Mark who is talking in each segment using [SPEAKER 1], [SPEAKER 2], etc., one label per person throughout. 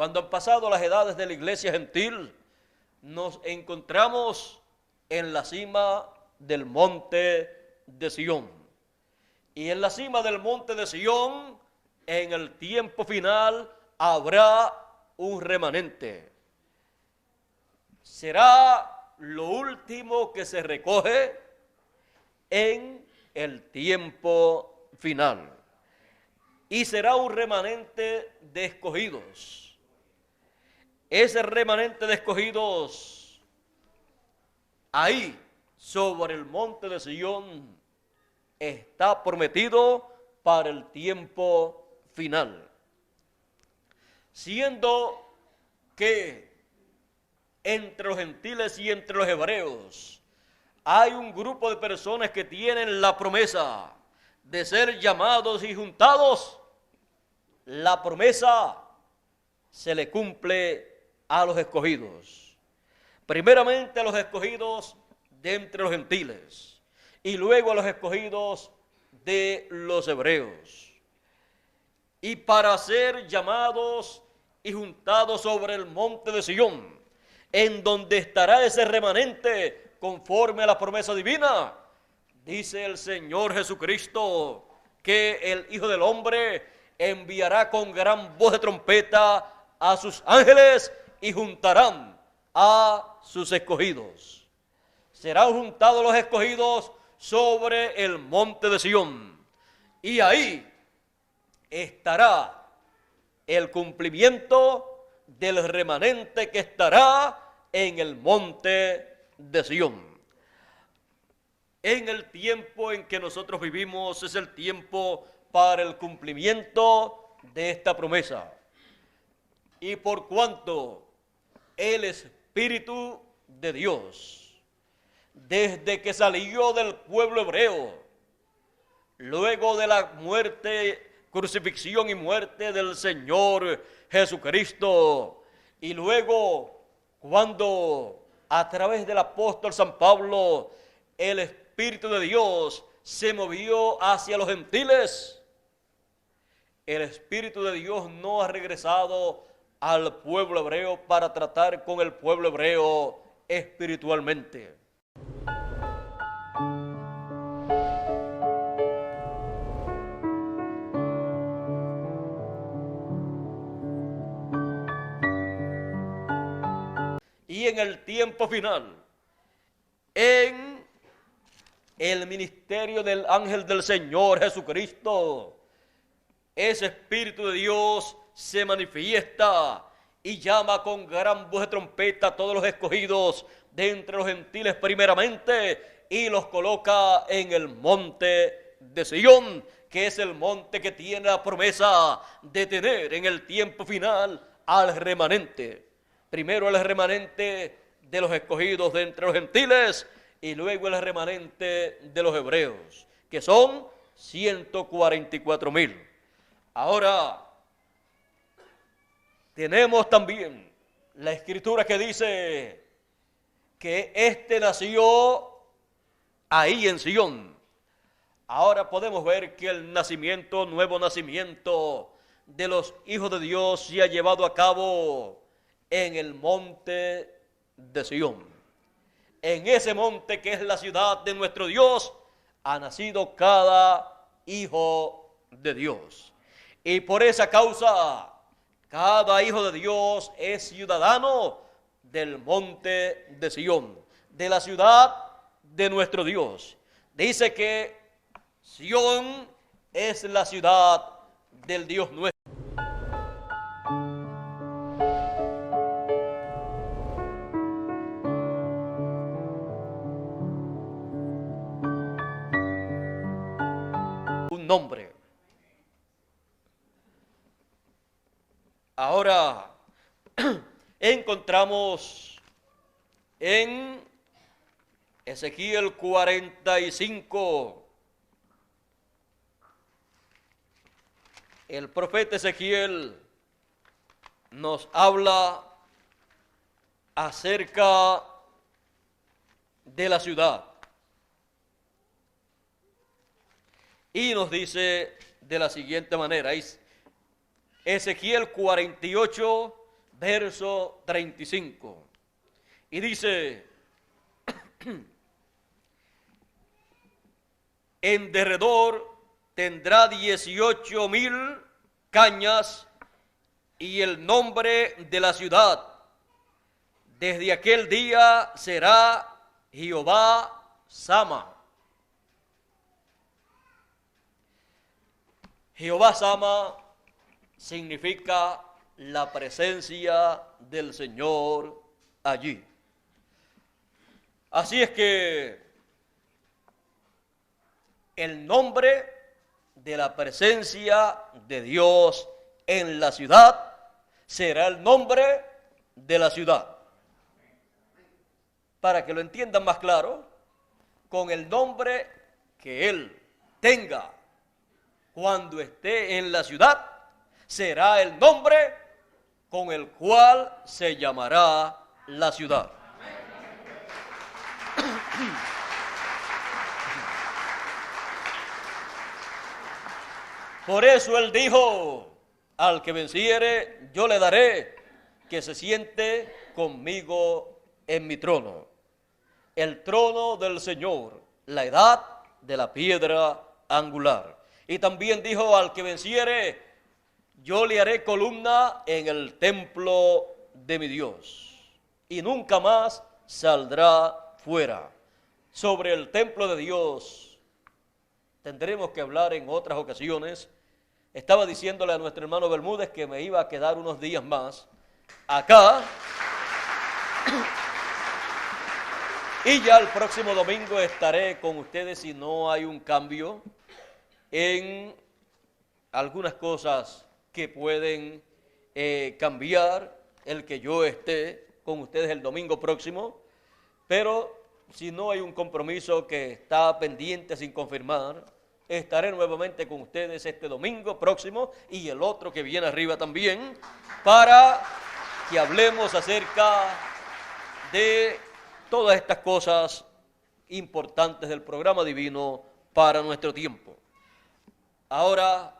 [SPEAKER 1] Cuando han pasado las edades de la iglesia gentil, nos encontramos en la cima del monte de Sión. Y en la cima del monte de Sión, en el tiempo final, habrá un remanente. Será lo último que se recoge en el tiempo final. Y será un remanente de escogidos. Ese remanente de escogidos, ahí, sobre el monte de Sión, está prometido para el tiempo final. Siendo que entre los gentiles y entre los hebreos hay un grupo de personas que tienen la promesa de ser llamados y juntados, la promesa se le cumple a los escogidos. Primeramente a los escogidos de entre los gentiles y luego a los escogidos de los hebreos. Y para ser llamados y juntados sobre el monte de Sión, en donde estará ese remanente conforme a la promesa divina, dice el Señor Jesucristo que el Hijo del Hombre enviará con gran voz de trompeta a sus ángeles y juntarán a sus escogidos. Serán juntados los escogidos sobre el monte de Sión, y ahí estará el cumplimiento del remanente que estará en el monte de Sión. En el tiempo en que nosotros vivimos es el tiempo para el cumplimiento de esta promesa. Y por cuanto el Espíritu de Dios, desde que salió del pueblo hebreo, luego de la muerte, crucifixión y muerte del Señor Jesucristo, y luego cuando a través del apóstol San Pablo el Espíritu de Dios se movió hacia los gentiles, el Espíritu de Dios no ha regresado al pueblo hebreo para tratar con el pueblo hebreo espiritualmente. Y en el tiempo final, en el ministerio del ángel del Señor Jesucristo, ese Espíritu de Dios se manifiesta y llama con gran voz de trompeta a todos los escogidos de entre los gentiles primeramente y los coloca en el monte de Sión, que es el monte que tiene la promesa de tener en el tiempo final al remanente. Primero el remanente de los escogidos de entre los gentiles y luego el remanente de los hebreos, que son 144,000. Ahora, tenemos también la escritura que dice que este nació ahí en Sión. Ahora podemos ver que el nacimiento, nuevo nacimiento de los hijos de Dios se ha llevado a cabo en el monte de Sión. En ese monte que es la ciudad de nuestro Dios, ha nacido cada hijo de Dios. Y por esa causa, cada hijo de Dios es ciudadano del monte de Sión, de la ciudad de nuestro Dios. Dice que Sión es la ciudad del Dios nuestro. Un nombre. Ahora encontramos en Ezequiel 45, el profeta Ezequiel nos habla acerca de la ciudad y nos dice de la siguiente manera. Ezequiel 48, verso 35. Y dice, en derredor tendrá 18,000 cañas y el nombre de la ciudad desde aquel día será Jehová Sama. Jehová Sama significa la presencia del Señor allí. Así es que el nombre de la presencia de Dios en la ciudad será el nombre de la ciudad. Para que lo entiendan más claro, con el nombre que Él tenga cuando esté en la ciudad, será el nombre con el cual se llamará la ciudad. Por eso Él dijo, al que venciere, yo le daré que se siente conmigo en mi trono. El trono del Señor, la edad de la piedra angular. Y también dijo, al que venciere, yo le haré columna en el templo de mi Dios. Y nunca más saldrá fuera. Sobre el templo de Dios tendremos que hablar en otras ocasiones. Estaba diciéndole a nuestro hermano Bermúdez que me iba a quedar unos días más acá. Y ya el próximo domingo estaré con ustedes si no hay un cambio en algunas cosas que pueden cambiar el que yo esté con ustedes el domingo próximo. Pero si no hay un compromiso que está pendiente sin confirmar, estaré nuevamente con ustedes este domingo próximo y el otro que viene arriba también, para que hablemos acerca de todas estas cosas importantes del programa divino para nuestro tiempo. Ahora,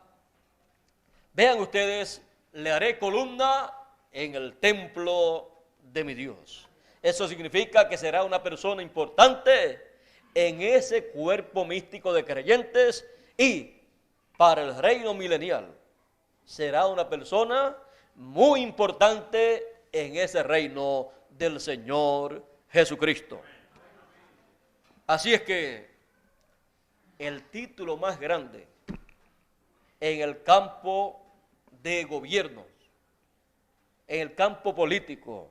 [SPEAKER 1] vean ustedes, le haré columna en el templo de mi Dios. Eso significa que será una persona importante en ese cuerpo místico de creyentes y para el reino milenial será una persona muy importante en ese reino del Señor Jesucristo. Así es que el título más grande en el campo de gobierno, en el campo político,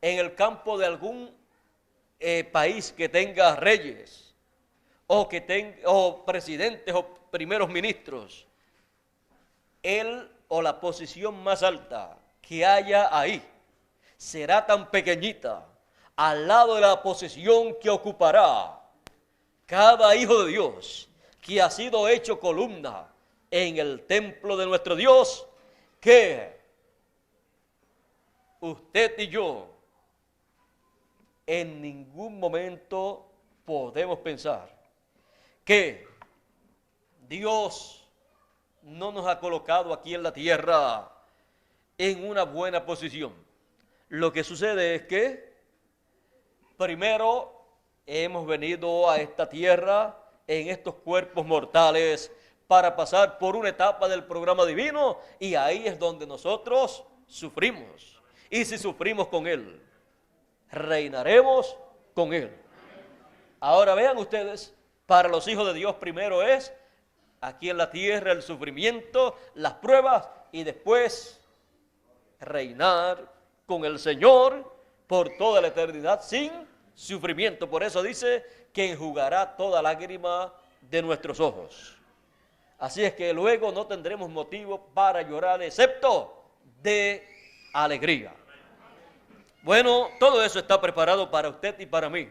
[SPEAKER 1] en el campo de algún país que tenga reyes o que tenga presidentes o primeros ministros, él o la posición más alta que haya ahí será tan pequeñita al lado de la posición que ocupará cada hijo de Dios que ha sido hecho columna en el templo de nuestro Dios, que usted y yo en ningún momento podemos pensar que Dios no nos ha colocado aquí en la tierra en una buena posición. Lo que sucede es que primero hemos venido a esta tierra en estos cuerpos mortales para pasar por una etapa del programa divino, y ahí es donde nosotros sufrimos. Y si sufrimos con Él, reinaremos con Él. Ahora vean ustedes, para los hijos de Dios primero es aquí en la tierra el sufrimiento, las pruebas, y después reinar con el Señor por toda la eternidad sin sufrimiento. Por eso dice que enjugará toda lágrima de nuestros ojos. Así es que luego no tendremos motivo para llorar excepto de alegría. Bueno, todo eso está preparado para usted y para mí.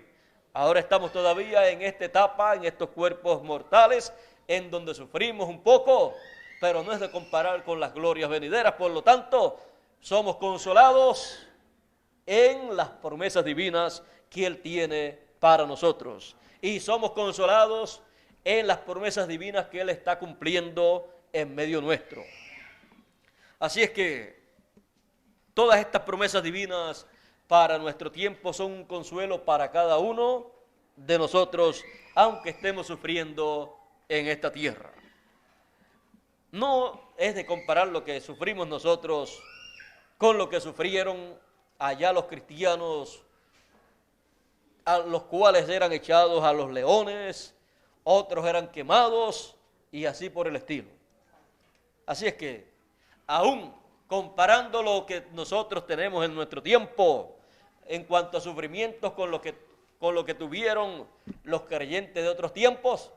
[SPEAKER 1] Ahora estamos todavía en esta etapa, en estos cuerpos mortales, en donde sufrimos un poco, pero no es de comparar con las glorias venideras. Por lo tanto, somos consolados en las promesas divinas que Él tiene para nosotros. Y somos consolados en las promesas divinas que Él está cumpliendo en medio nuestro. Así es que Todas estas promesas divinas para nuestro tiempo son un consuelo para cada uno de nosotros, aunque estemos sufriendo en esta tierra. No es de comparar lo que sufrimos nosotros con lo que sufrieron allá los cristianos, a los cuales eran echados a los leones, otros eran quemados y así por el estilo. Así es que, aún comparando lo que nosotros tenemos en nuestro tiempo, en cuanto a sufrimientos con lo que tuvieron los creyentes de otros tiempos,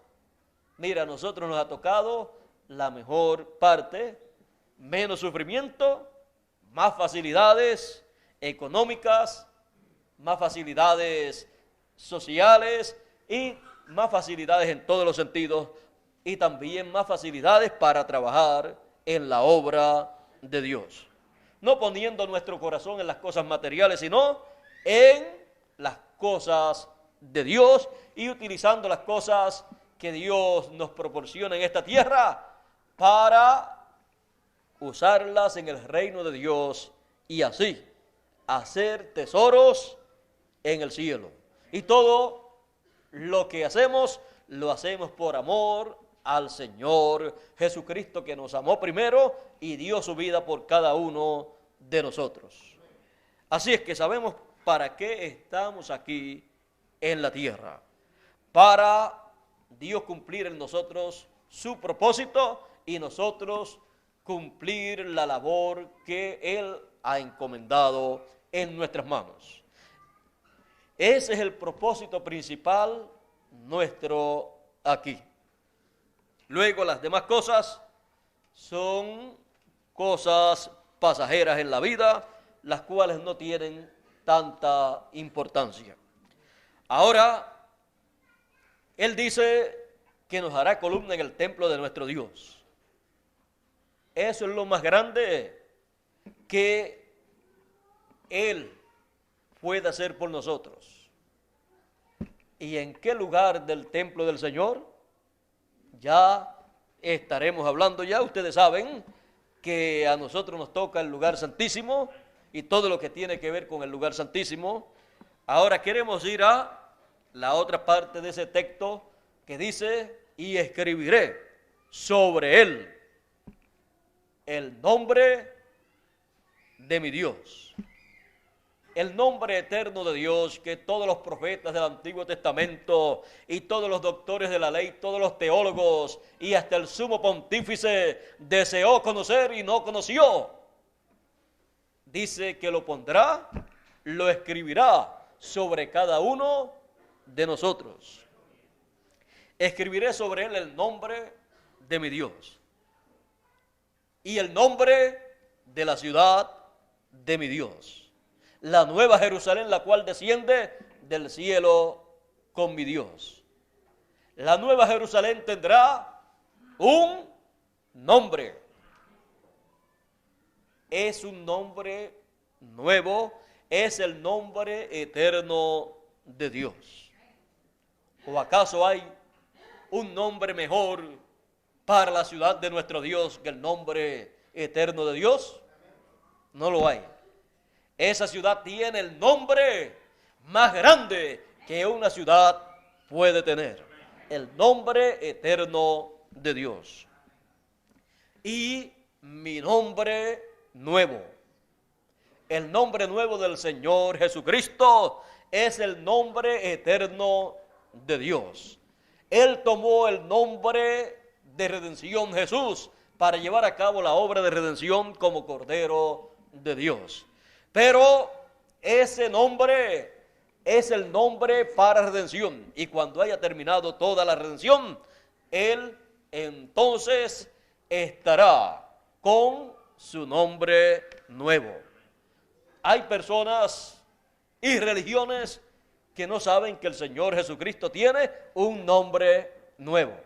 [SPEAKER 1] mira, a nosotros nos ha tocado la mejor parte, menos sufrimiento, más facilidades económicas, más facilidades sociales y más facilidades en todos los sentidos, y también más facilidades para trabajar en la obra de Dios. No poniendo nuestro corazón en las cosas materiales, sino en las cosas de Dios y utilizando las cosas que Dios nos proporciona en esta tierra para usarlas en el reino de Dios y así hacer tesoros en el cielo. Y todo lo que hacemos, lo hacemos por amor al Señor Jesucristo, que nos amó primero y dio su vida por cada uno de nosotros. Así es que sabemos para qué estamos aquí en la tierra. Para Dios cumplir en nosotros su propósito y nosotros cumplir la labor que Él ha encomendado en nuestras manos. Ese es el propósito principal nuestro aquí. Luego las demás cosas son cosas pasajeras en la vida, las cuales no tienen tanta importancia. Ahora, Él dice que nos hará columna en el templo de nuestro Dios. Eso es lo más grande que Él puede hacer por nosotros. ¿Y en qué lugar del templo del Señor? Ya estaremos hablando ya. Ustedes saben que a nosotros nos toca el lugar santísimo y todo lo que tiene que ver con el lugar santísimo. Ahora queremos ir a la otra parte de ese texto que dice: y escribiré sobre él el nombre de mi Dios. El nombre eterno de Dios que todos los profetas del Antiguo Testamento y todos los doctores de la ley, todos los teólogos y hasta el sumo pontífice deseó conocer y no conoció. Dice que lo pondrá, lo escribirá sobre cada uno de nosotros. Escribiré sobre él el nombre de mi Dios y el nombre de la ciudad de mi Dios, la nueva Jerusalén, la cual desciende del cielo con mi Dios. La nueva Jerusalén tendrá un nombre. Es un nombre nuevo, es el nombre eterno de Dios. ¿O acaso hay un nombre mejor para la ciudad de nuestro Dios que el nombre eterno de Dios? No lo hay. Esa ciudad tiene el nombre más grande que una ciudad puede tener. El nombre eterno de Dios. Y mi nombre nuevo. El nombre nuevo del Señor Jesucristo es el nombre eterno de Dios. Él tomó el nombre de redención, Jesús, para llevar a cabo la obra de redención como Cordero de Dios. Pero ese nombre es el nombre para redención. Y cuando haya terminado toda la redención, Él entonces estará con su nombre nuevo. Hay personas y religiones que no saben que el Señor Jesucristo tiene un nombre nuevo.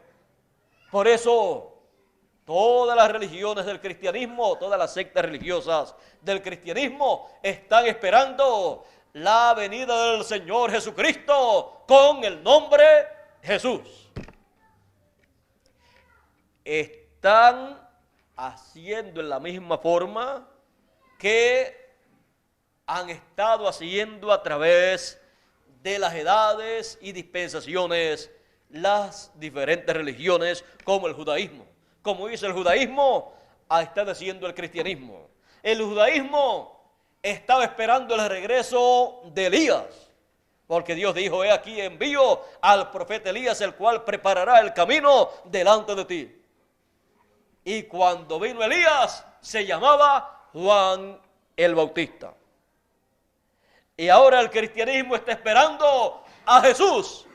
[SPEAKER 1] Por eso todas las religiones del cristianismo, todas las sectas religiosas del cristianismo están esperando la venida del Señor Jesucristo con el nombre Jesús. Están haciendo en la misma forma que han estado haciendo a través de las edades y dispensaciones las diferentes religiones, como el judaísmo. Como hizo el judaísmo, está haciendo el cristianismo. El judaísmo estaba esperando el regreso de Elías, porque Dios dijo: he aquí envío al profeta Elías, el cual preparará el camino delante de ti. Y cuando vino Elías, se llamaba Juan el Bautista. Y ahora el cristianismo está esperando a Jesús.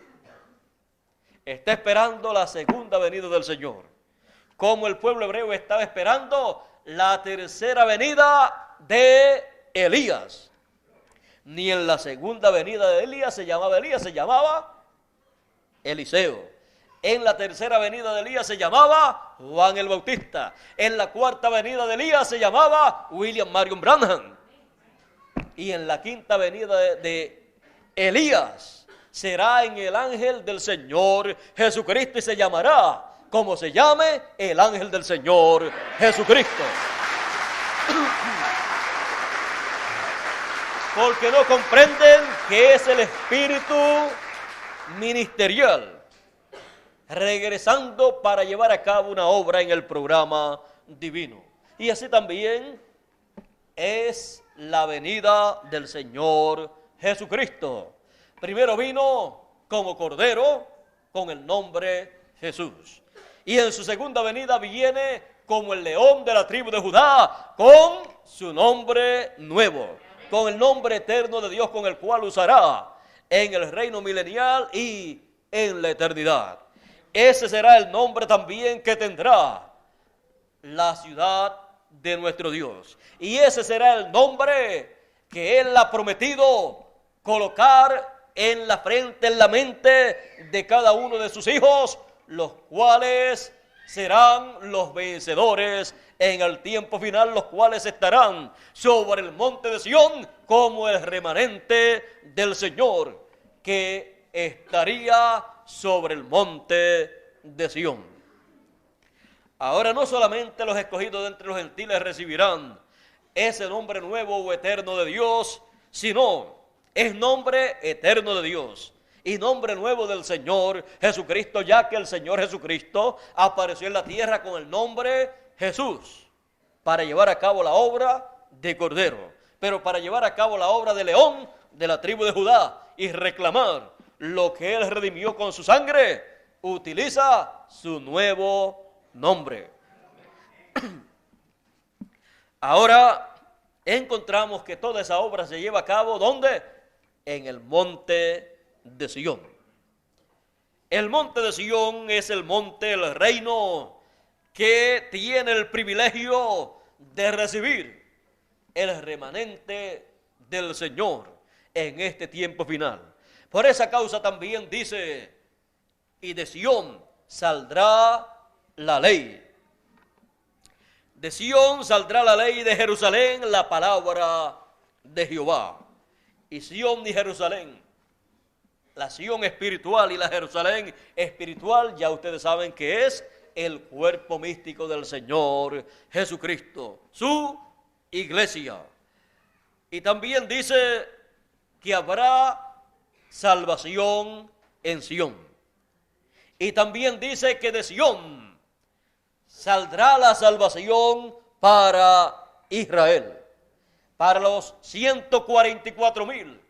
[SPEAKER 1] Está esperando la segunda venida del Señor. Como el pueblo hebreo estaba esperando la tercera venida de Elías. Ni en la segunda venida de Elías se llamaba Elías, se llamaba Eliseo. En la tercera venida de Elías se llamaba Juan el Bautista. En la cuarta venida de Elías se llamaba William Marion Branham. Y en la quinta venida de Elías será en el ángel del Señor Jesucristo, y se llamará como se llame el ángel del Señor Jesucristo. Porque no comprenden que es el espíritu ministerial regresando para llevar a cabo una obra en el programa divino. Y así también es la venida del Señor Jesucristo. Primero vino como Cordero con el nombre Jesús. Y en su segunda venida viene como el León de la tribu de Judá con su nombre nuevo, con el nombre eterno de Dios, con el cual usará en el reino milenial y en la eternidad. Ese será el nombre también que tendrá la ciudad de nuestro Dios. Y ese será el nombre que Él ha prometido colocar en la frente, en la mente de cada uno de sus hijos, los cuales serán los vencedores en el tiempo final, los cuales estarán sobre el monte de Sión como el remanente del Señor, que estaría sobre el monte de Sión. Ahora no solamente los escogidos de entre los gentiles recibirán ese nombre nuevo o eterno de Dios, sino es nombre eterno de Dios y nombre nuevo del Señor Jesucristo, ya que el Señor Jesucristo apareció en la tierra con el nombre Jesús para llevar a cabo la obra de Cordero, pero para llevar a cabo la obra de León de la tribu de Judá y reclamar lo que Él redimió con su sangre, utiliza su nuevo nombre. Ahora encontramos que toda esa obra se lleva a cabo, ¿dónde? En el monte de Sión. El monte de Sión es el monte, el reino que tiene el privilegio de recibir el remanente del Señor en este tiempo final. Por esa causa también dice: y de Sión saldrá la ley. De Sión saldrá la ley, de Jerusalén la palabra de Jehová. Y Sión y Jerusalén, la Sión espiritual y la Jerusalén espiritual, ya ustedes saben que es el cuerpo místico del Señor Jesucristo, su iglesia. Y también dice que habrá salvación en Sión. Y también dice que de Sión saldrá la salvación para Israel. Para los 144,000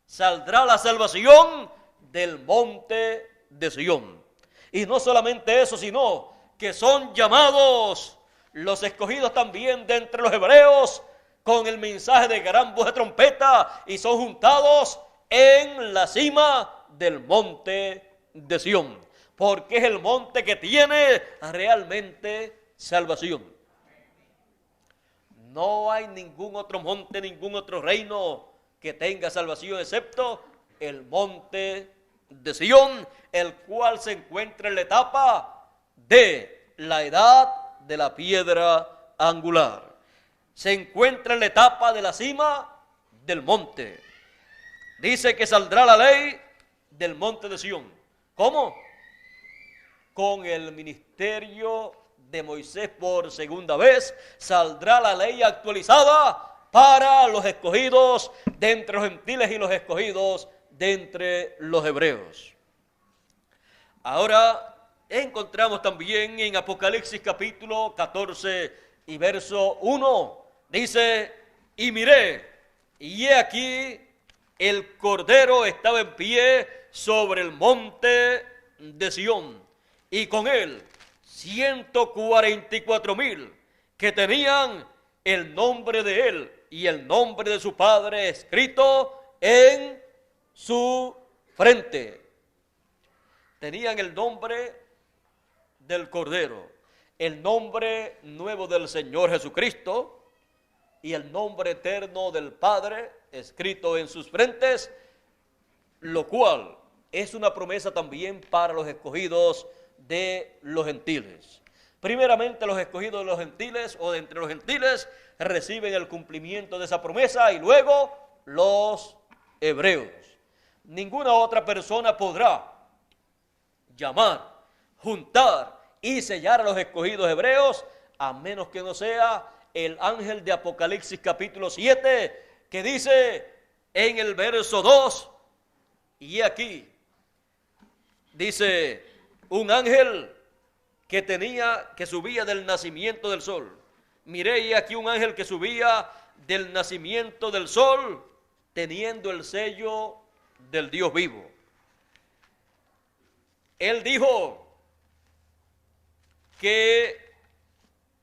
[SPEAKER 1] saldrá la salvación del monte de Sión. Y no solamente eso, sino que son llamados los escogidos también de entre los hebreos con el mensaje de gran voz de trompeta, y son juntados en la cima del monte de Sión, porque es el monte que tiene realmente salvación. No hay ningún otro monte, ningún otro reino que tenga salvación excepto el monte de Sión, el cual se encuentra en la etapa de la edad de la piedra angular. Se encuentra en la etapa de la cima del monte. Dice que saldrá la ley del monte de Sión. ¿Cómo? Con el ministerio de Moisés por segunda vez, saldrá la ley actualizada para los escogidos de entre los gentiles y los escogidos de entre los hebreos. Ahora encontramos también en Apocalipsis capítulo 14 y verso 1, dice: y miré, y he aquí el Cordero estaba en pie sobre el monte de Sión, y con él 144,000 que tenían el nombre de él y el nombre de su padre escrito en su frente. Tenían el nombre del Cordero, el nombre nuevo del Señor Jesucristo y el nombre eterno del Padre escrito en sus frentes, lo cual es una promesa también para los escogidos de los gentiles. Primeramente, los escogidos de los gentiles o de entre los gentiles reciben el cumplimiento de esa promesa, y luego los hebreos. Ninguna otra persona podrá llamar, juntar y sellar a los escogidos hebreos, a menos que no sea el ángel de Apocalipsis capítulo 7, que dice en el verso 2, y aquí dice: un ángel que subía del nacimiento del sol. Miré, y aquí un ángel que subía del nacimiento del sol, teniendo el sello del Dios vivo. Él dijo que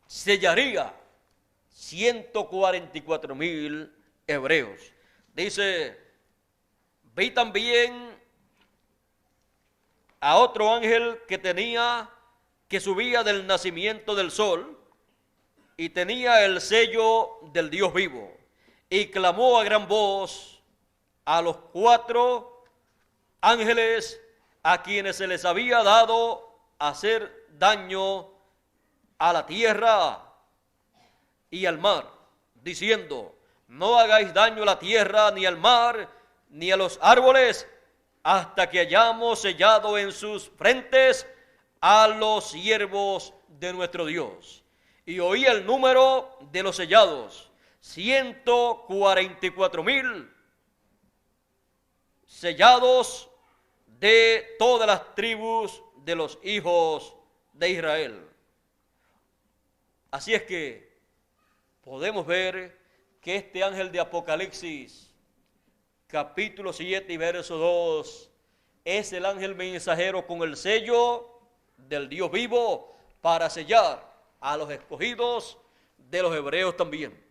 [SPEAKER 1] sellaría 144,000 hebreos. Dice: vi también a otro ángel que subía del nacimiento del sol, y tenía el sello del Dios vivo, y clamó a gran voz a los 4 ángeles a quienes se les había dado hacer daño a la tierra y al mar, diciendo: no hagáis daño a la tierra, ni al mar, ni a los árboles, hasta que hayamos sellado en sus frentes a los siervos de nuestro Dios. Y oí el número de los sellados: 144,000 sellados de todas las tribus de los hijos de Israel. Así es que podemos ver que este ángel de Apocalipsis capítulo 7 y verso 2 es el ángel mensajero con el sello del Dios vivo para sellar a los escogidos de los hebreos también.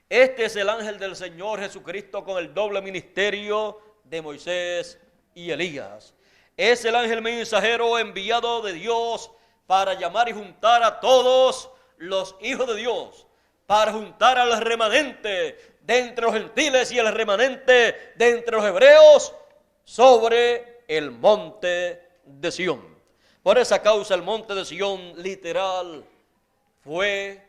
[SPEAKER 1] Este es el ángel del Señor Jesucristo con el doble ministerio de Moisés y Elías. Es el ángel mensajero enviado de Dios para llamar y juntar a todos los hijos de Dios, para juntar al remanente de entre los gentiles y el remanente de entre los hebreos sobre el monte de Sión. Por esa causa el monte de Sión literal fue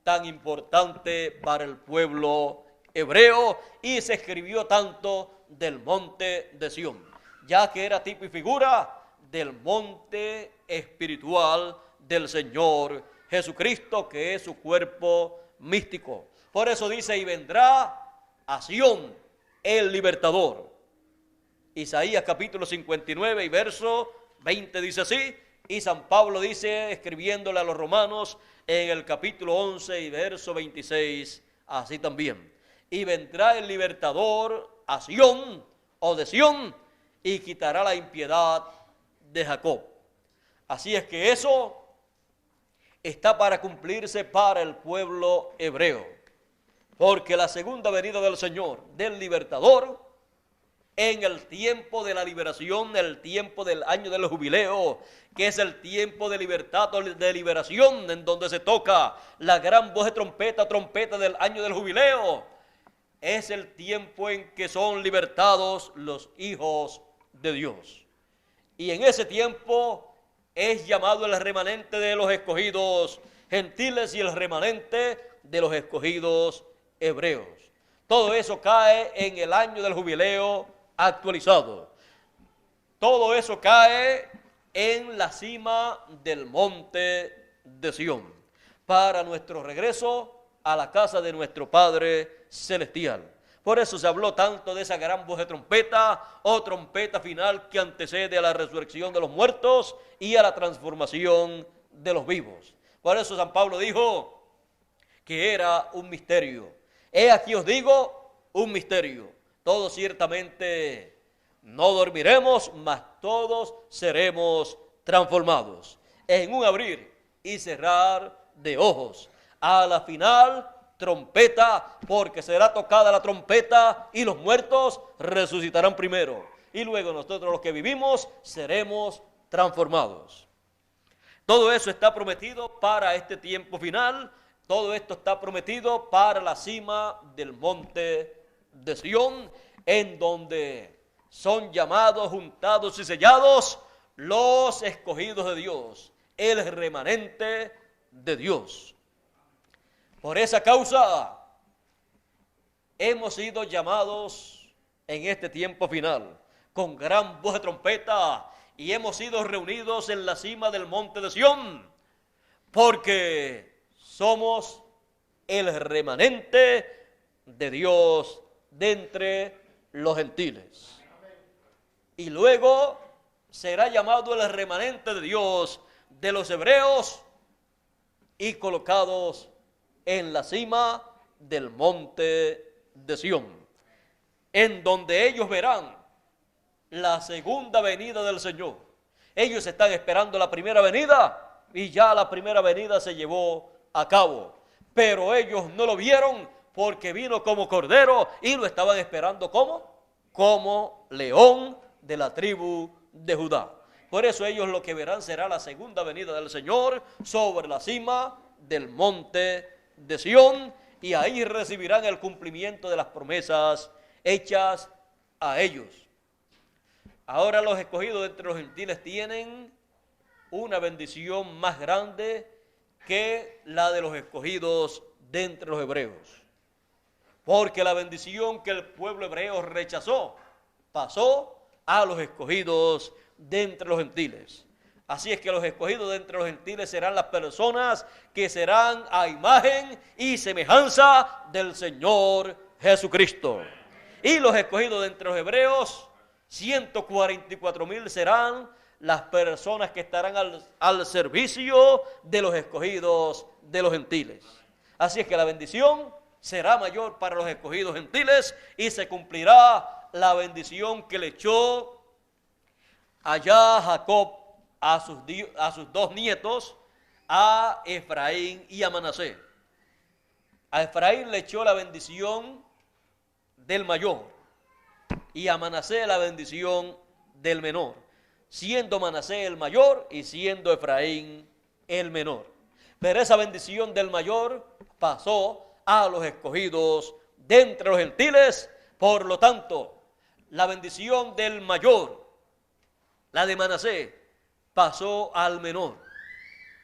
[SPEAKER 1] tan importante para el pueblo hebreo, y se escribió tanto del monte de Sión, ya que era tipo y figura del monte espiritual del Señor Jesucristo, que es su cuerpo místico. Por eso dice: y vendrá a Sión el libertador. Isaías capítulo 59 y verso 20 dice así, y San Pablo dice, escribiéndole a los romanos en el capítulo 11 y verso 26, así también: y vendrá el libertador a Sión o de Sión, y quitará la impiedad de Jacob. Así es que eso está para cumplirse para el pueblo hebreo, porque la segunda venida del Señor, del libertador, en el tiempo de la liberación, el tiempo del año del jubileo, que es el tiempo de libertad, de liberación, en donde se toca la gran voz de trompeta, trompeta del año del jubileo, es el tiempo en que son libertados los hijos de Dios. Y en ese tiempo es llamado el remanente de los escogidos gentiles y el remanente de los escogidos hebreos. Todo eso cae en el año del jubileo actualizado. Todo eso cae en la cima del monte de Sión, para nuestro regreso a la casa de nuestro Padre Celestial. Por eso se habló tanto de esa gran voz de trompeta, o trompeta final que antecede a la resurrección de los muertos y a la transformación de los vivos. Por eso San Pablo dijo que era un misterio. He aquí os digo un misterio. Todos ciertamente no dormiremos, mas todos seremos transformados en un abrir y cerrar de ojos. A la final, trompeta, porque será tocada la trompeta y los muertos resucitarán primero. Y luego nosotros los que vivimos seremos transformados. Todo eso está prometido para este tiempo final. Todo esto está prometido para la cima del monte de Sión, en donde son llamados, juntados y sellados los escogidos de Dios, el remanente de Dios. Por esa causa hemos sido llamados en este tiempo final con gran voz de trompeta y hemos sido reunidos en la cima del monte de Sión, porque somos el remanente de Dios de entre los gentiles. Y luego será llamado el remanente de Dios de los hebreos y colocados en la cima del monte de Sión, en donde ellos verán la segunda venida del Señor. Ellos están esperando la primera venida y ya la primera venida se llevó a cabo, pero ellos no lo vieron porque vino como cordero y lo estaban esperando como león de la tribu de Judá. Por eso ellos lo que verán será la segunda venida del Señor sobre la cima del monte de Sión, y ahí recibirán el cumplimiento de las promesas hechas a ellos. Ahora los escogidos de entre los gentiles tienen una bendición más grande que la de los escogidos de entre los hebreos, porque la bendición que el pueblo hebreo rechazó pasó a los escogidos de entre los gentiles. Así es que los escogidos de entre los gentiles serán las personas que serán a imagen y semejanza del Señor Jesucristo. Y los escogidos de entre los hebreos, 144,000 serán las personas que estarán al servicio de los escogidos de los gentiles. Así es que la bendición será mayor para los escogidos gentiles y se cumplirá la bendición que le echó allá Jacob a sus dos nietos, a Efraín y a Manasés. A Efraín le echó la bendición del mayor y a Manasés la bendición del menor, siendo Manasés el mayor y siendo Efraín el menor. Pero esa bendición del mayor pasó a los escogidos de entre los gentiles. Por lo tanto, la bendición del mayor, la de Manasés, pasó al menor.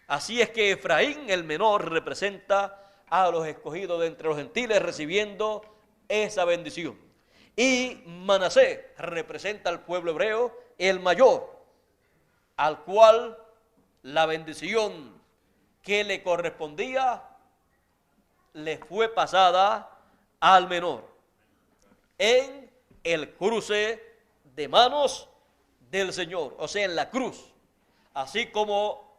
[SPEAKER 1] Así es que Efraín, el menor, representa a los escogidos de entre los gentiles recibiendo esa bendición. Y Manasés representa al pueblo hebreo, el mayor, al cual la bendición que le correspondía le fue pasada al menor en el cruce de manos del Señor, o sea, en la cruz. Así como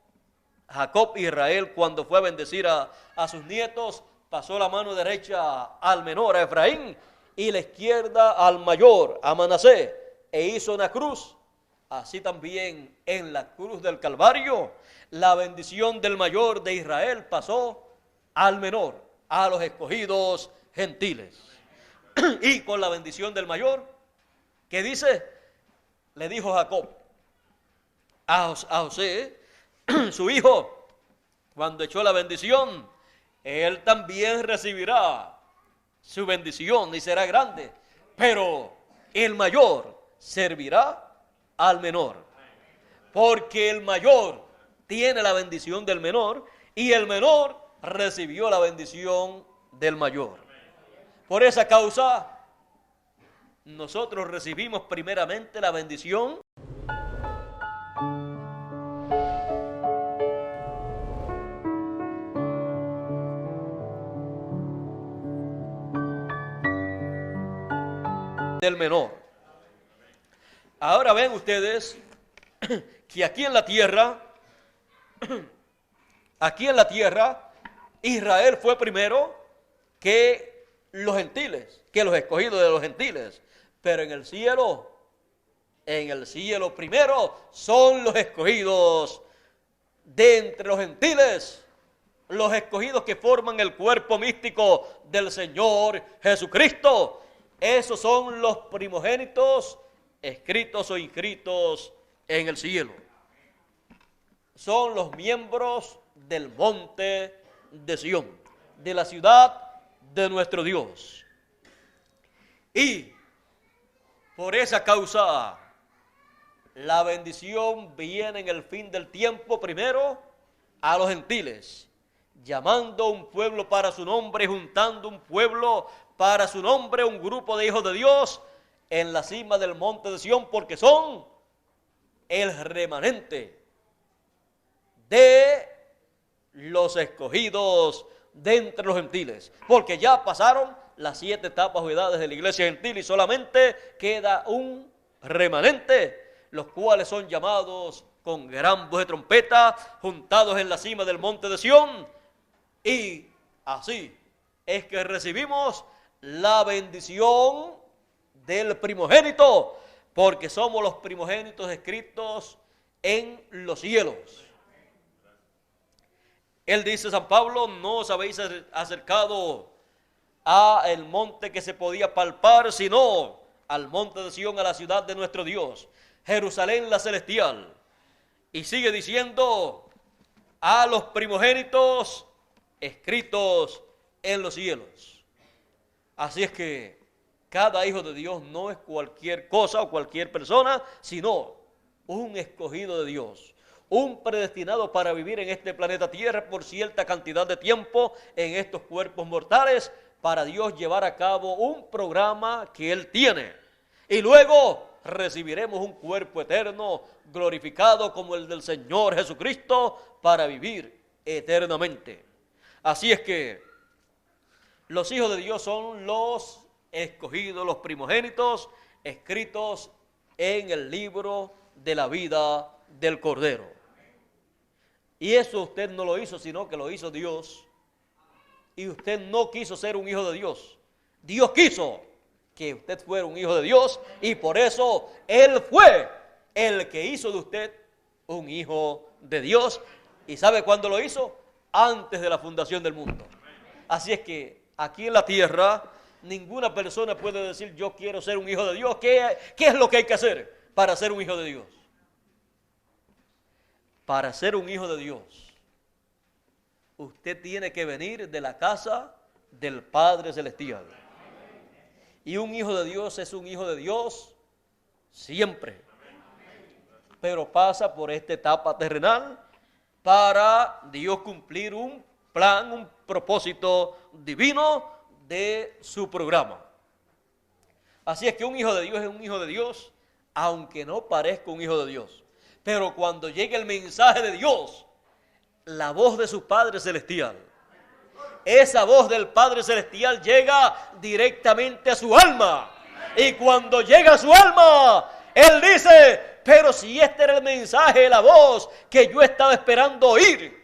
[SPEAKER 1] Jacob Israel, cuando fue a bendecir a sus nietos, pasó la mano derecha al menor, a Efraín, y la izquierda al mayor, a Manasés, e hizo una cruz. Así también en la cruz del Calvario, la bendición del mayor de Israel pasó al menor, a los escogidos gentiles. Y con la bendición del mayor, ¿qué dice? Le dijo Jacob a José, su hijo, cuando echó la bendición, él también recibirá su bendición y será grande, pero el mayor servirá al menor, porque el mayor tiene la bendición del menor y el menor recibió la bendición del mayor. Por esa causa, nosotros recibimos primeramente la bendición del menor. Ahora ven ustedes que aquí en la tierra, Israel fue primero que los gentiles, que los escogidos de los gentiles. Pero en el cielo primero son los escogidos de entre los gentiles, los escogidos que forman el cuerpo místico del Señor Jesucristo. Esos son los primogénitos escritos o inscritos en el cielo. Son los miembros del monte de Sión, de la ciudad de nuestro Dios. Y por esa causa, la bendición viene en el fin del tiempo primero a los gentiles, llamando un pueblo para su nombre, juntando un pueblo para su nombre, un grupo de hijos de Dios en la cima del monte de Sión, porque son el remanente de los escogidos de entre los gentiles, porque ya pasaron las 7 etapas o edades de la iglesia gentil y solamente queda un remanente, los cuales son llamados con gran voz de trompeta, juntados en la cima del monte de Sión, y así es que recibimos la bendición del primogénito, porque somos los primogénitos escritos en los cielos. Él dice, San Pablo, no os habéis acercado a el monte que se podía palpar, sino al monte de Sión, a la ciudad de nuestro Dios, Jerusalén la celestial. Y sigue diciendo, a los primogénitos escritos en los cielos. Así es que cada hijo de Dios no es cualquier cosa o cualquier persona, sino un escogido de Dios, un predestinado para vivir en este planeta Tierra por cierta cantidad de tiempo en estos cuerpos mortales, para Dios llevar a cabo un programa que Él tiene. Y luego recibiremos un cuerpo eterno, glorificado como el del Señor Jesucristo, para vivir eternamente. Así es que los hijos de Dios son los escogidos, los primogénitos, escritos en el libro de la vida del Cordero. Y eso usted no lo hizo, sino que lo hizo Dios. Y usted no quiso ser un hijo de Dios. Dios quiso que usted fuera un hijo de Dios, y por eso Él fue el que hizo de usted un hijo de Dios. ¿Y sabe cuándo lo hizo? Antes de la fundación del mundo. Así es que aquí en la tierra ninguna persona puede decir yo quiero ser un hijo de Dios. ¿Qué es lo que hay que hacer para ser un hijo de Dios? Para ser un hijo de Dios, usted tiene que venir de la casa del Padre Celestial. Y un hijo de Dios es un hijo de Dios siempre. Pero pasa por esta etapa terrenal para Dios cumplir un plan, un propósito divino de su programa. Así es que un hijo de Dios es un hijo de Dios, aunque no parezca un hijo de Dios. Pero cuando llegue el mensaje de Dios, la voz de su Padre Celestial, esa voz del Padre Celestial llega directamente a su alma. Y cuando llega a su alma, Él dice, pero si este era el mensaje, la voz que yo estaba esperando oír.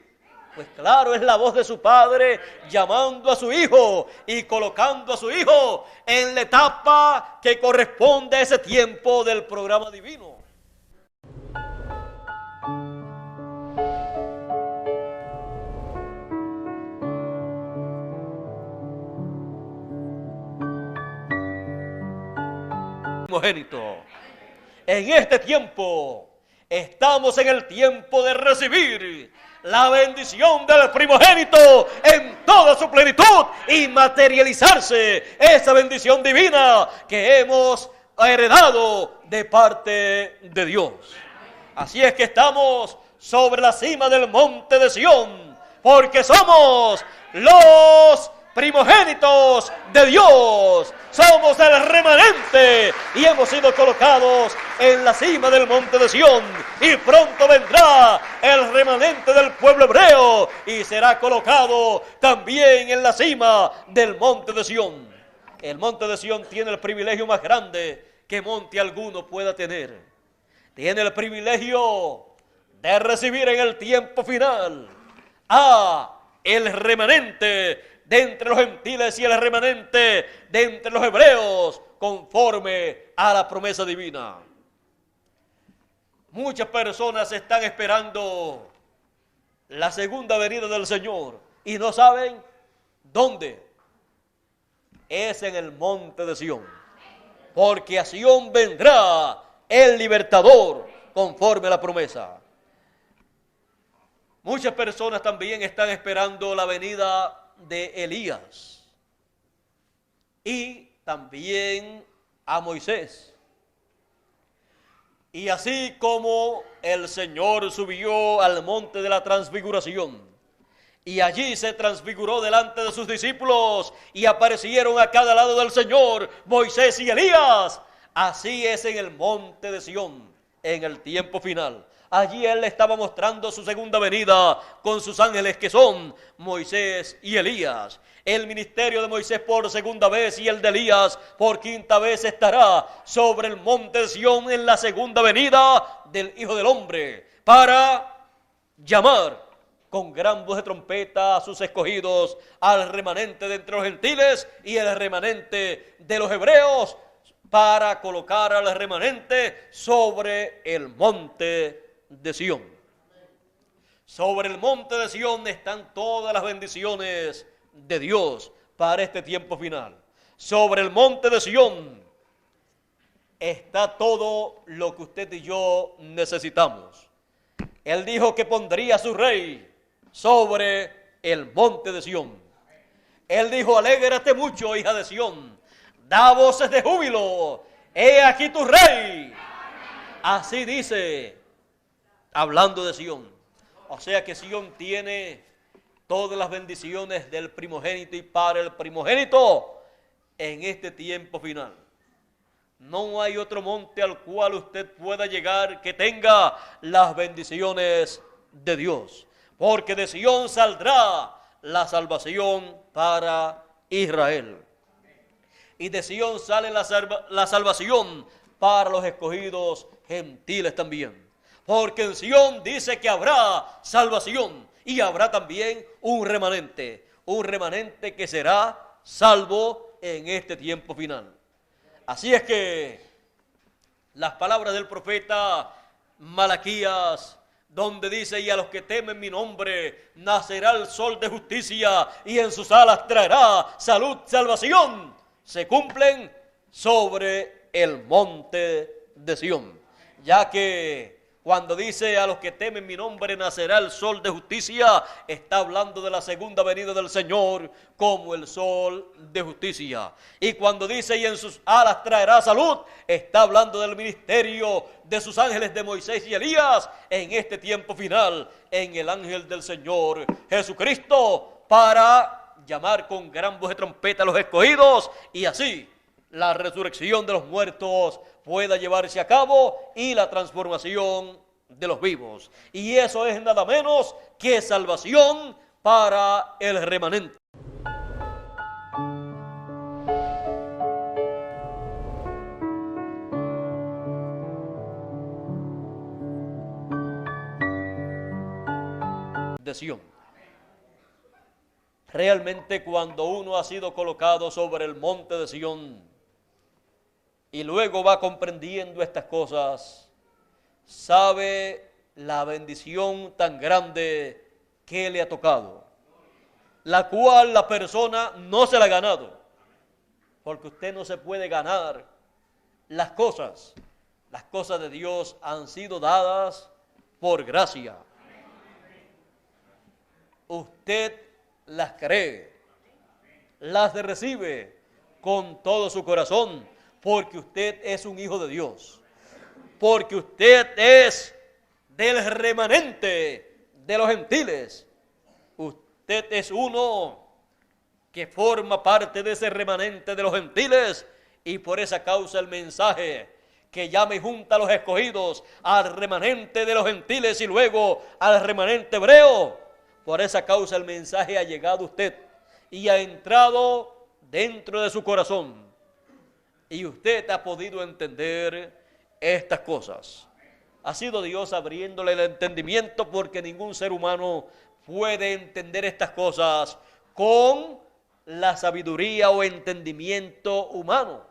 [SPEAKER 1] Pues claro, es la voz de su Padre llamando a su Hijo y colocando a su Hijo en la etapa que corresponde a ese tiempo del programa divino. Primogénito. En este tiempo estamos en el tiempo de recibir la bendición del primogénito en toda su plenitud y materializarse esa bendición divina que hemos heredado de parte de Dios. Así es que estamos sobre la cima del monte de Sión, porque somos los primogénitos de Dios, somos el remanente y hemos sido colocados en la cima del monte de Sión, y pronto vendrá el remanente del pueblo hebreo y será colocado también en la cima del monte de Sión. El monte de Sión tiene el privilegio más grande que monte alguno pueda tener. Tiene el privilegio de recibir en el tiempo final a el remanente de entre los gentiles y el remanente de entre los hebreos, conforme a la promesa divina. Muchas personas están esperando la segunda venida del Señor y no saben dónde. Es en el monte de Sión, porque a Sión vendrá el libertador, conforme a la promesa. Muchas personas también están esperando la venida de Elías y también a Moisés. Y así como el Señor subió al monte de la transfiguración y allí se transfiguró delante de sus discípulos y aparecieron a cada lado del Señor Moisés y Elías, así es en el monte de Sión en el tiempo final. Allí Él le estaba mostrando su segunda venida con sus ángeles, que son Moisés y Elías. El ministerio de Moisés por segunda vez y el de Elías por quinta vez estará sobre el monte de Sión en la segunda venida del Hijo del Hombre, para llamar con gran voz de trompeta a sus escogidos, al remanente de entre los gentiles y el remanente de los hebreos, para colocar al remanente sobre el monte de Sión. Sobre el monte de Sión están todas las bendiciones de Dios para este tiempo final. Sobre el monte de Sión está todo lo que usted y yo necesitamos. Él dijo que pondría a su rey sobre el monte de Sión. Él dijo: alégrate mucho, hija de Sión, da voces de júbilo, he aquí tu rey. Así dice, hablando de Sión. O sea que Sión tiene todas las bendiciones del primogénito y para el primogénito en este tiempo final. No hay otro monte al cual usted pueda llegar que tenga las bendiciones de Dios, porque de Sión saldrá la salvación para Israel. Y de Sión sale la salvación para los escogidos gentiles también. Porque en Sión dice que habrá salvación y habrá también un remanente que será salvo en este tiempo final. Así es que las palabras del profeta Malaquías, donde dice: y a los que temen mi nombre nacerá el sol de justicia y en sus alas traerá salud, salvación, se cumplen sobre el monte de Sión. Ya que cuando dice: a los que temen mi nombre nacerá el sol de justicia, está hablando de la segunda venida del Señor como el sol de justicia. Y cuando dice: y en sus alas traerá salud, está hablando del ministerio de sus ángeles de Moisés y Elías en este tiempo final, en el ángel del Señor Jesucristo, para llamar con gran voz de trompeta a los escogidos, y así la resurrección de los muertos pueda llevarse a cabo y la transformación de los vivos. Y eso es nada menos que salvación para el remanente. De Sión. Realmente, cuando uno ha sido colocado sobre el monte de Sión y luego va comprendiendo estas cosas, sabe la bendición tan grande que le ha tocado, la cual la persona no se la ha ganado, porque usted no se puede ganar las cosas. Las cosas de Dios han sido dadas por gracia. Usted las cree, las recibe con todo su corazón, porque usted es un hijo de Dios, porque usted es del remanente de los gentiles. Usted es uno que forma parte de ese remanente de los gentiles, y por esa causa el mensaje que llama y junta a los escogidos, al remanente de los gentiles y luego al remanente hebreo, por esa causa el mensaje ha llegado a usted y ha entrado dentro de su corazón y usted ha podido entender estas cosas. Ha sido Dios abriéndole el entendimiento, porque ningún ser humano puede entender estas cosas con la sabiduría o entendimiento humano.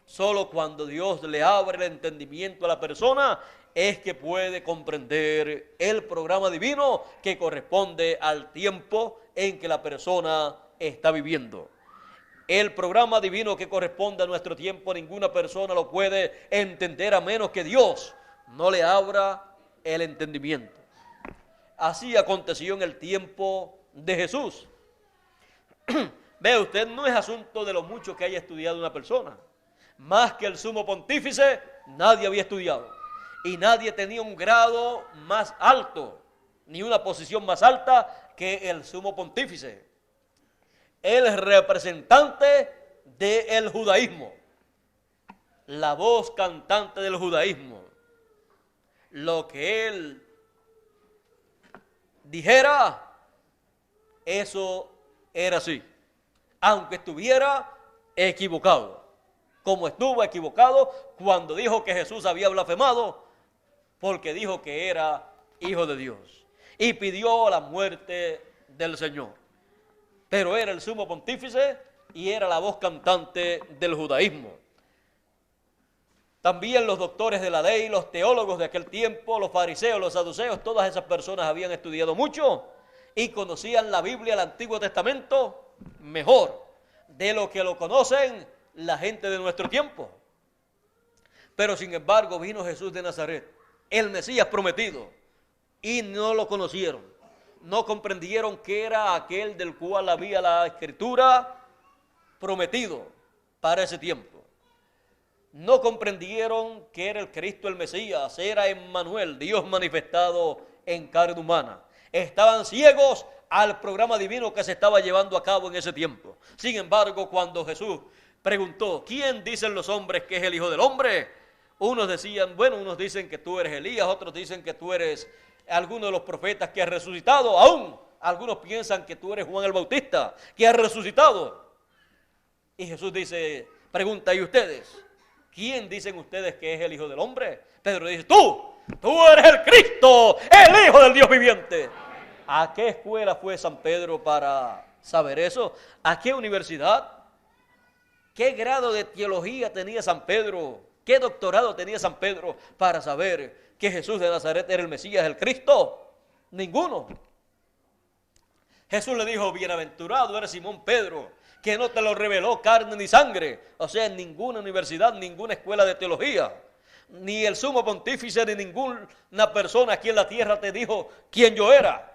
[SPEAKER 1] Solo cuando Dios le abre el entendimiento a la persona es que puede comprender el programa divino que corresponde al tiempo en que la persona está viviendo. El programa divino que corresponde a nuestro tiempo, ninguna persona lo puede entender a menos que Dios no le abra el entendimiento. Así aconteció en el tiempo de Jesús. Vea usted, no es asunto de lo mucho que haya estudiado una persona. Más que el sumo pontífice, nadie había estudiado. Y nadie tenía un grado más alto, ni una posición más alta que el sumo pontífice. El representante del judaísmo. La voz cantante del judaísmo. Lo que él dijera, eso era así. Aunque estuviera equivocado. Como estuvo equivocado cuando dijo que Jesús había blasfemado, porque dijo que era hijo de Dios y pidió la muerte del Señor. Pero era el sumo pontífice y era la voz cantante del judaísmo. También los doctores de la ley, los teólogos de aquel tiempo, los fariseos, los saduceos, todas esas personas habían estudiado mucho y conocían la Biblia, el Antiguo Testamento, mejor de lo que lo conocen la gente de nuestro tiempo. Pero sin embargo vino Jesús de Nazaret, el Mesías prometido, y no lo conocieron. No comprendieron que era aquel del cual había la Escritura prometido para ese tiempo. No comprendieron que era el Cristo el Mesías, era Emmanuel, Dios manifestado en carne humana. Estaban ciegos al programa divino que se estaba llevando a cabo en ese tiempo. Sin embargo, cuando Jesús preguntó, ¿quién dicen los hombres que es el Hijo del Hombre? Unos decían, bueno, unos dicen que tú eres Elías, otros dicen que tú eres alguno de los profetas que ha resucitado. Aún algunos piensan que tú eres Juan el Bautista, que ha resucitado. Y Jesús dice, pregunta, ¿y ustedes? ¿Quién dicen ustedes que es el Hijo del Hombre? Pedro dice, tú eres el Cristo, el Hijo del Dios viviente. ¿A qué escuela fue San Pedro para saber eso? ¿A qué universidad? ¿Qué grado de teología tenía San Pedro? ¿Qué doctorado tenía San Pedro para saber que Jesús de Nazaret era el Mesías, el Cristo? Ninguno. Jesús le dijo, bienaventurado eres Simón Pedro, que no te lo reveló carne ni sangre. O sea, en ninguna universidad, ninguna escuela de teología, ni el sumo pontífice, ni ninguna persona aquí en la tierra te dijo quién yo era.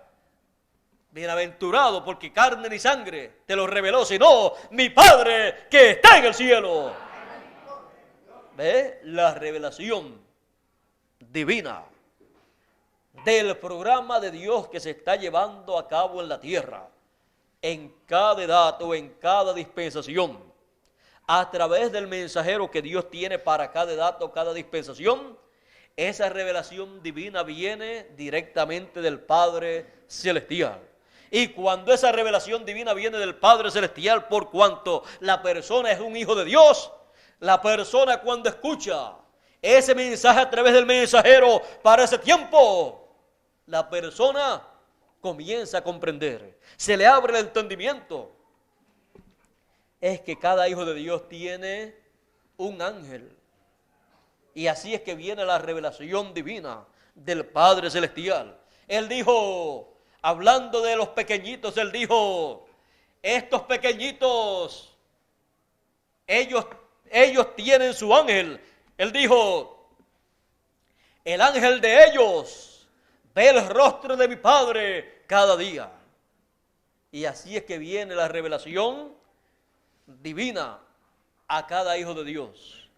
[SPEAKER 1] Bienaventurado, porque carne ni sangre te lo reveló, sino mi Padre que está en el cielo. ¿Ve? La revelación divina del programa de Dios que se está llevando a cabo en la tierra, en cada edad o en cada dispensación, a través del mensajero que Dios tiene para cada edad o cada dispensación. Esa revelación divina viene directamente del Padre Celestial. Y cuando esa revelación divina viene del Padre Celestial, por cuanto la persona es un hijo de Dios, la persona cuando escucha ese mensaje a través del mensajero para ese tiempo, la persona comienza a comprender, se le abre el entendimiento. Es que cada hijo de Dios tiene un ángel. Y así es que viene la revelación divina del Padre Celestial. Él dijo, hablando de los pequeñitos, él dijo, estos pequeñitos, ellos tienen su ángel. Él dijo, el ángel de ellos ve el rostro de mi Padre cada día. Y así es que viene la revelación divina a cada hijo de Dios.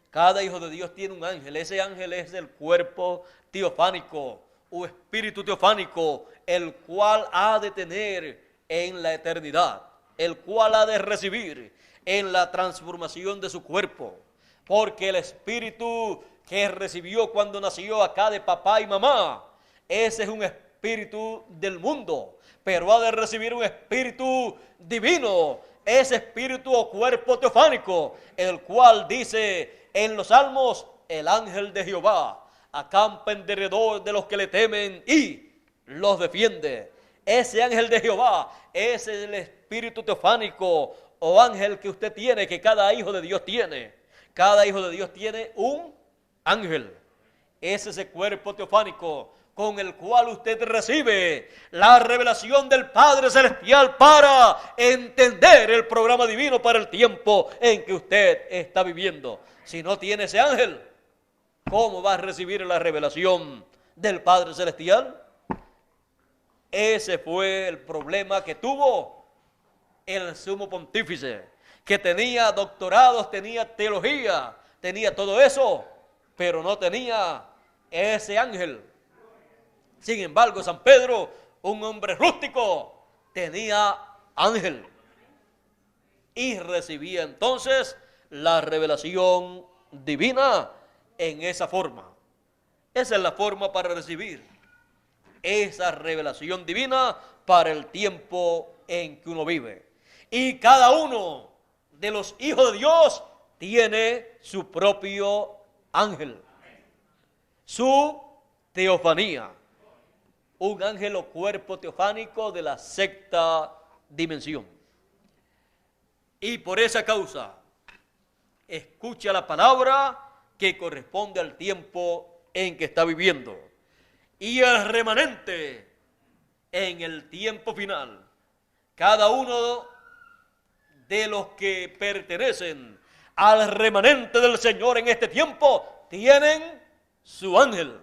[SPEAKER 1] Cada hijo de Dios tiene un ángel. Ese ángel es el cuerpo teofánico o espíritu teofánico, el cual ha de tener en la eternidad, el cual ha de recibir en la transformación de su cuerpo. Porque el espíritu que recibió cuando nació acá de papá y mamá, ese es un espíritu del mundo, pero ha de recibir un espíritu divino, ese espíritu o cuerpo teofánico, el cual dice en los Salmos, el ángel de Jehová acampa en derredor de los que le temen y los defiende. Ese ángel de Jehová es el espíritu teofánico o ángel que usted tiene, que cada hijo de Dios tiene. Cada hijo de Dios tiene un ángel. Es ese cuerpo teofánico con el cual usted recibe la revelación del Padre Celestial para entender el programa divino para el tiempo en que usted está viviendo. Si no tiene ese ángel, ¿cómo va a recibir la revelación del Padre Celestial? Ese fue el problema que tuvo el sumo pontífice, que tenía doctorados, tenía teología, tenía todo eso, pero no tenía ese ángel. Sin embargo, San Pedro, un hombre rústico, tenía ángel y recibía entonces la revelación divina en esa forma. Esa es la forma para recibir esa revelación divina para el tiempo en que uno vive. Y cada uno de los hijos de Dios tiene su propio ángel, su teofanía. Un ángel o cuerpo teofánico de la sexta dimensión. Y por esa causa, escucha la palabra que corresponde al tiempo en que está viviendo. Y el remanente en el tiempo final, cada uno de los que pertenecen al remanente del Señor en este tiempo, tienen su ángel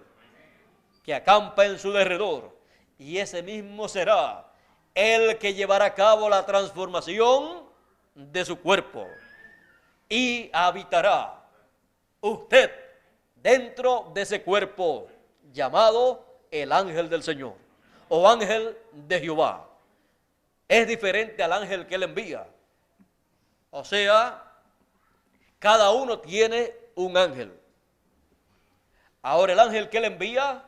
[SPEAKER 1] que acampa en su derredor, y ese mismo será el que llevará a cabo la transformación de su cuerpo y habitará usted dentro de ese cuerpo llamado el ángel del Señor o ángel de Jehová. Es diferente al ángel que él envía. O sea, cada uno tiene un ángel. Ahora el ángel que él envía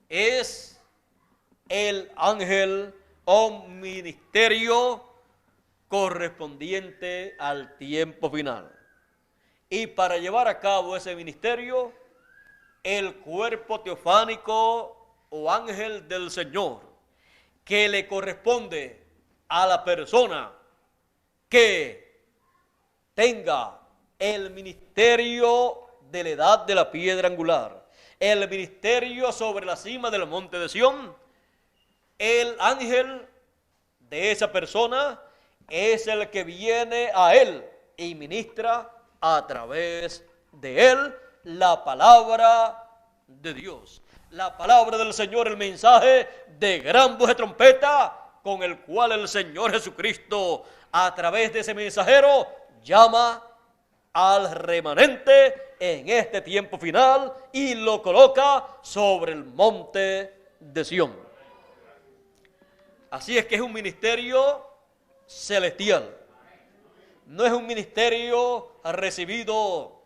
[SPEAKER 1] es el ángel o ministerio correspondiente al tiempo final. Y para llevar a cabo ese ministerio, el cuerpo teofánico o ángel del Señor, que le corresponde a la persona que tenga el ministerio de la edad de la piedra angular, el ministerio sobre la cima del monte de Sión, el ángel de esa persona es el que viene a él y ministra a través de él la palabra de Dios, la palabra del Señor, el mensaje de gran voz de trompeta con el cual el Señor Jesucristo a través de ese mensajero llama al remanente en este tiempo final y lo coloca sobre el monte de Sión. Así es que es un ministerio celestial. No es un ministerio recibido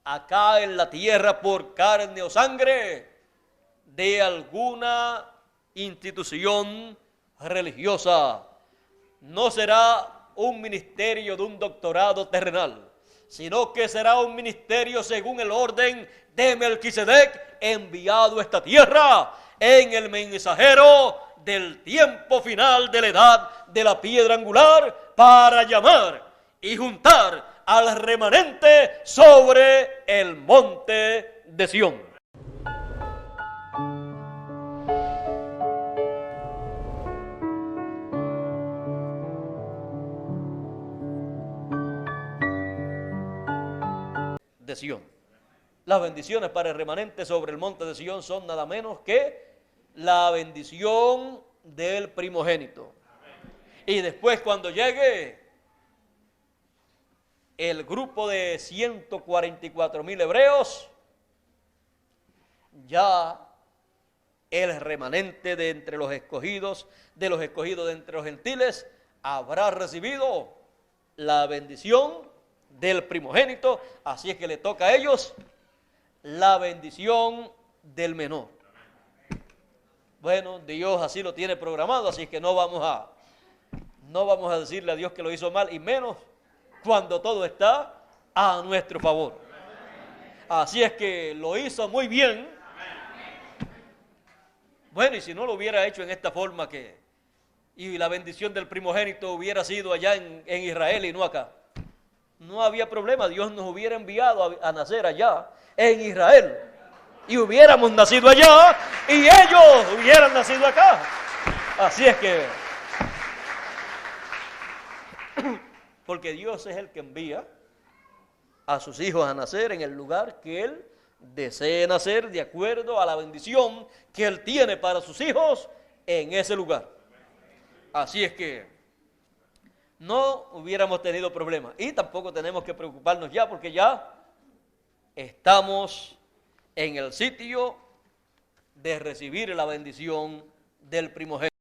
[SPEAKER 1] acá en la tierra por carne o sangre de alguna institución religiosa. No será un ministerio de un doctorado terrenal, sino que será un ministerio según el orden de Melquisedec, enviado a esta tierra en el mensajero del tiempo final de la edad de la piedra angular, para llamar y juntar al remanente sobre el monte de Sión. De Sión. Las bendiciones para el remanente sobre el monte de Sión son nada menos que la bendición del primogénito. Y después, cuando llegue el grupo de 144,000 hebreos, ya el remanente de entre los escogidos, de entre los gentiles, habrá recibido la bendición del primogénito. Así es que le toca a ellos la bendición del menor. Bueno, Dios así lo tiene programado, así que no vamos no vamos a decirle a Dios que lo hizo mal, y menos cuando todo está a nuestro favor. Así es que lo hizo muy bien. Bueno, y si no lo hubiera hecho en esta forma, y la bendición del primogénito hubiera sido allá en Israel y no acá, no había problema. Dios nos hubiera enviado a nacer allá en Israel y hubiéramos nacido allá y ellos hubieran nacido acá. Así es que, porque Dios es el que envía a sus hijos a nacer en el lugar que Él desee nacer, de acuerdo a la bendición que Él tiene para sus hijos en ese lugar. Así es que no hubiéramos tenido problemas, y tampoco tenemos que preocuparnos ya, porque ya estamos en el sitio de recibir la bendición del primogénito.